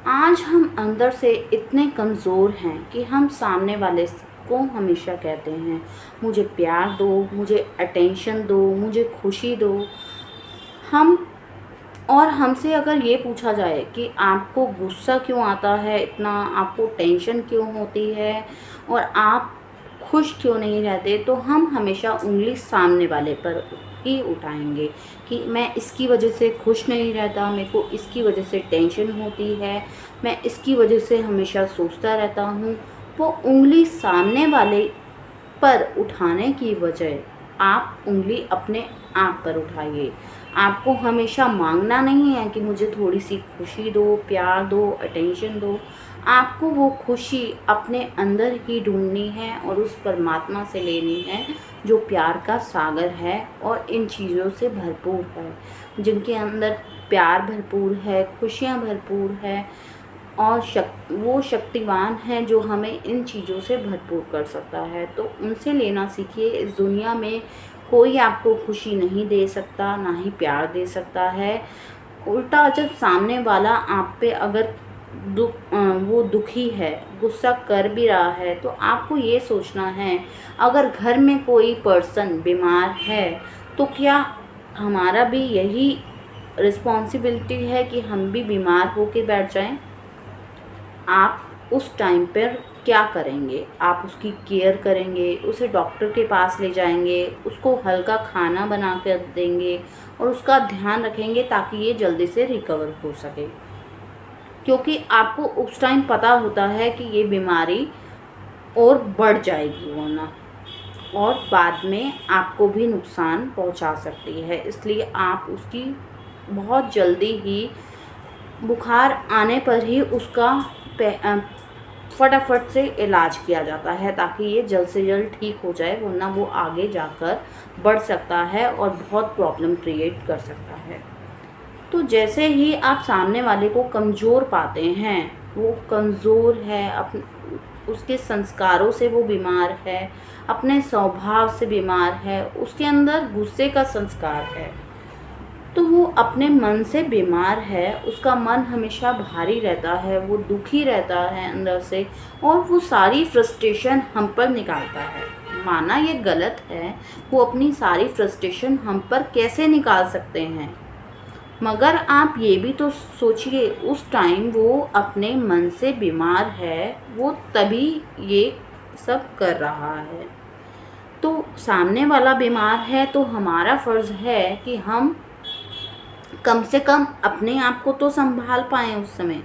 आज हम अंदर से इतने कमज़ोर हैं कि हम सामने वाले को हमेशा कहते हैं, मुझे प्यार दो, मुझे अटेंशन दो, मुझे खुशी दो। हम और हमसे अगर ये पूछा जाए कि आपको गुस्सा क्यों आता है इतना, आपको टेंशन क्यों होती है और आप खुश क्यों नहीं रहते, तो हम हमेशा उँगली सामने वाले पर ही उठाएंगे कि मैं इसकी वजह से खुश नहीं रहता, मेरे को इसकी वजह से टेंशन होती है, मैं इसकी वजह से हमेशा सोचता रहता हूँ। वो उँगली सामने वाले पर उठाने की बजाय आप उँगली अपने आप पर उठाइए। आपको हमेशा मांगना नहीं है कि मुझे थोड़ी सी खुशी दो, प्यार दो, अटेंशन दो। आपको वो खुशी अपने अंदर ही ढूंढनी है और उस परमात्मा से लेनी है जो प्यार का सागर है और इन चीज़ों से भरपूर है, जिनके अंदर प्यार भरपूर है, खुशियाँ भरपूर है और वो शक्तिवान है जो हमें इन चीज़ों से भरपूर कर सकता है। तो उनसे लेना सीखिए। इस दुनिया में कोई आपको खुशी नहीं दे सकता, ना ही प्यार दे सकता है। उल्टा जब सामने वाला आप पे अगर वो दुखी है, गुस्सा कर भी रहा है, तो आपको ये सोचना है, अगर घर में कोई पर्सन बीमार है तो क्या हमारा भी यही रिस्पॉन्सिबिलिटी है कि हम भी बीमार होके बैठ जाएं? आप उस टाइम पर क्या करेंगे? आप उसकी केयर करेंगे, उसे डॉक्टर के पास ले जाएंगे, उसको हल्का खाना बना कर देंगे और उसका ध्यान रखेंगे ताकि ये जल्दी से रिकवर हो सके, क्योंकि आपको उस टाइम पता होता है कि ये बीमारी और बढ़ जाएगी वरना, और बाद में आपको भी नुकसान पहुंचा सकती है। इसलिए आप उसकी बहुत जल्दी ही, बुखार आने पर ही उसका फटाफट से इलाज किया जाता है ताकि ये जल्द से जल्द ठीक हो जाए, वरना वो आगे जाकर बढ़ सकता है और बहुत प्रॉब्लम क्रिएट कर सकता है। तो जैसे ही आप सामने वाले को कमज़ोर पाते हैं, वो कमज़ोर है, उसके संस्कारों से वो बीमार है, अपने स्वभाव से बीमार है, उसके अंदर गुस्से का संस्कार है, तो वो अपने मन से बीमार है। उसका मन हमेशा भारी रहता है, वो दुखी रहता है अंदर से और वो सारी फ्रस्ट्रेशन हम पर निकालता है। माना ये गलत है, वो अपनी सारी फ्रस्ट्रेशन हम पर कैसे निकाल सकते हैं? मगर आप ये भी तो सोचिए, उस टाइम वो अपने मन से बीमार है, वो तभी ये सब कर रहा है। तो सामने वाला बीमार है तो हमारा फ़र्ज़ है कि हम कम से कम अपने आप को तो संभाल पाएँ उस समय।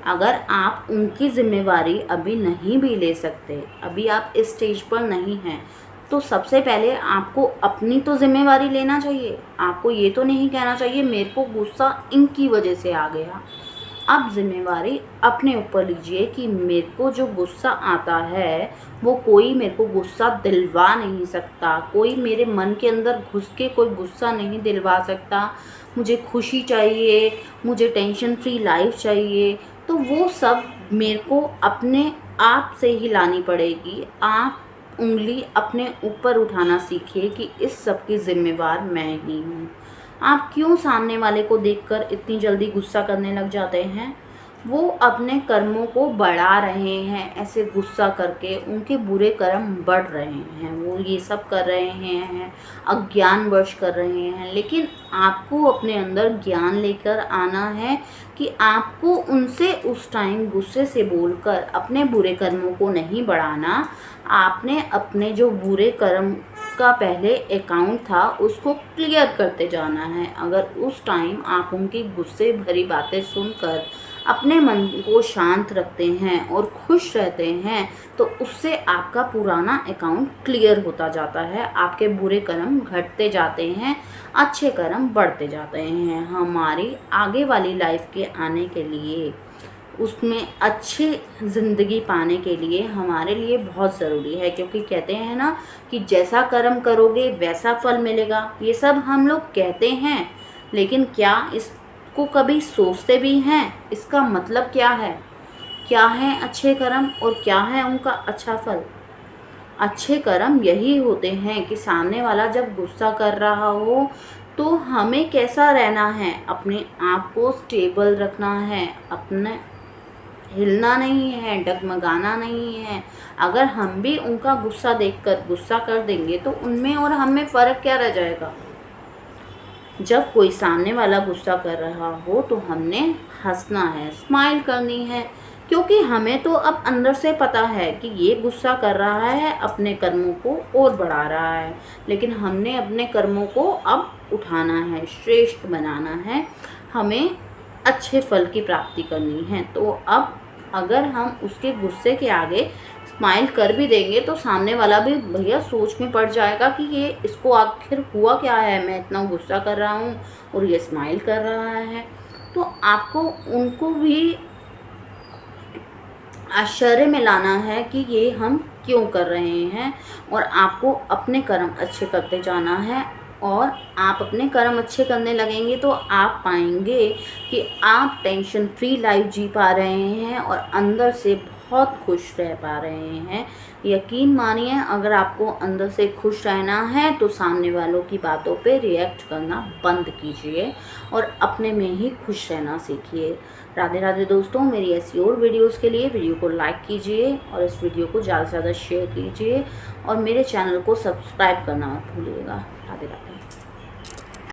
अगर आप उनकी ज़िम्मेवारी अभी नहीं भी ले सकते, अभी आप इस स्टेज पर नहीं हैं, तो सबसे पहले आपको अपनी तो ज़िम्मेवारी लेना चाहिए। आपको ये तो नहीं कहना चाहिए मेरे को गुस्सा इनकी वजह से आ गया। आप ज़िम्मेवारी अपने ऊपर लीजिए कि मेरे को जो गुस्सा आता है वो कोई मेरे को गुस्सा दिलवा नहीं सकता, कोई मेरे मन के अंदर घुस के कोई गुस्सा नहीं दिलवा सकता। मुझे खुशी चाहिए, मुझे टेंशन फ्री लाइफ चाहिए, तो वो सब मेरे को अपने आप से ही लानी पड़ेगी। आप उंगली अपने ऊपर उठाना सीखिए कि इस सब की ज़िम्मेवार मैं ही हूँ। आप क्यों सामने वाले को देखकर इतनी जल्दी गुस्सा करने लग जाते हैं? वो अपने कर्मों को बढ़ा रहे हैं, ऐसे गुस्सा करके उनके बुरे कर्म बढ़ रहे हैं, वो ये सब कर रहे हैं, अज्ञानवश कर रहे हैं। लेकिन आपको अपने अंदर ज्ञान लेकर आना है कि आपको उनसे उस टाइम गुस्से से बोलकर अपने बुरे कर्मों को नहीं बढ़ाना। आपने अपने जो बुरे कर्म का पहले अकाउंट था उसको क्लियर करते जाना है। अगर उस टाइम आप उनकी गुस्से भरी बातें सुनकर अपने मन को शांत रखते हैं और खुश रहते हैं, तो उससे आपका पुराना अकाउंट क्लियर होता जाता है, आपके बुरे कर्म घटते जाते हैं, अच्छे कर्म बढ़ते जाते हैं। हमारी आगे वाली लाइफ के आने के लिए, उसमें अच्छी ज़िंदगी पाने के लिए हमारे लिए बहुत ज़रूरी है, क्योंकि कहते हैं ना कि जैसा कर्म करोगे वैसा फल मिलेगा। ये सब हम लोग कहते हैं, लेकिन क्या इसको कभी सोचते भी हैं? इसका मतलब क्या है? क्या है अच्छे कर्म और क्या है उनका अच्छा फल? अच्छे कर्म यही होते हैं कि सामने वाला जब गुस्सा कर रहा हो तो हमें कैसा रहना है, अपने आप को स्टेबल रखना है, अपने हिलना नहीं है, डगमगाना नहीं है। अगर हम भी उनका गुस्सा देखकर गुस्सा कर देंगे तो उनमें और हम में फ़र्क क्या रह जाएगा। जब कोई सामने वाला गुस्सा कर रहा हो तो हमने हंसना है, स्माइल करनी है, क्योंकि हमें तो अब अंदर से पता है कि ये गुस्सा कर रहा है, अपने कर्मों को और बढ़ा रहा है, लेकिन हमने अपने कर्मों को अब उठाना है, श्रेष्ठ बनाना है, हमें अच्छे फल की प्राप्ति करनी है। तो अब अगर हम उसके गुस्से के आगे स्माइल कर भी देंगे तो सामने वाला भी भैया सोच में पड़ जाएगा कि ये इसको आखिर हुआ क्या है, मैं इतना गुस्सा कर रहा हूँ और ये स्माइल कर रहा है। तो आपको उनको भी आश्चर्य में लाना है कि ये हम क्यों कर रहे हैं, और आपको अपने कर्म अच्छे करते जाना है। और आप अपने कर्म अच्छे करने लगेंगे तो आप पाएंगे कि आप टेंशन फ्री लाइफ जी पा रहे हैं और अंदर से बहुत खुश रह पा रहे हैं। यकीन मानिए, अगर आपको अंदर से खुश रहना है तो सामने वालों की बातों पे रिएक्ट करना बंद कीजिए और अपने में ही खुश रहना सीखिए। राधे राधे दोस्तों, मेरी ऐसी और वीडियोस के लिए वीडियो को लाइक कीजिए और इस वीडियो को ज़्यादा से ज़्यादा शेयर कीजिए और मेरे चैनल को सब्सक्राइब करना मत भूलिएगा। राधे राधे।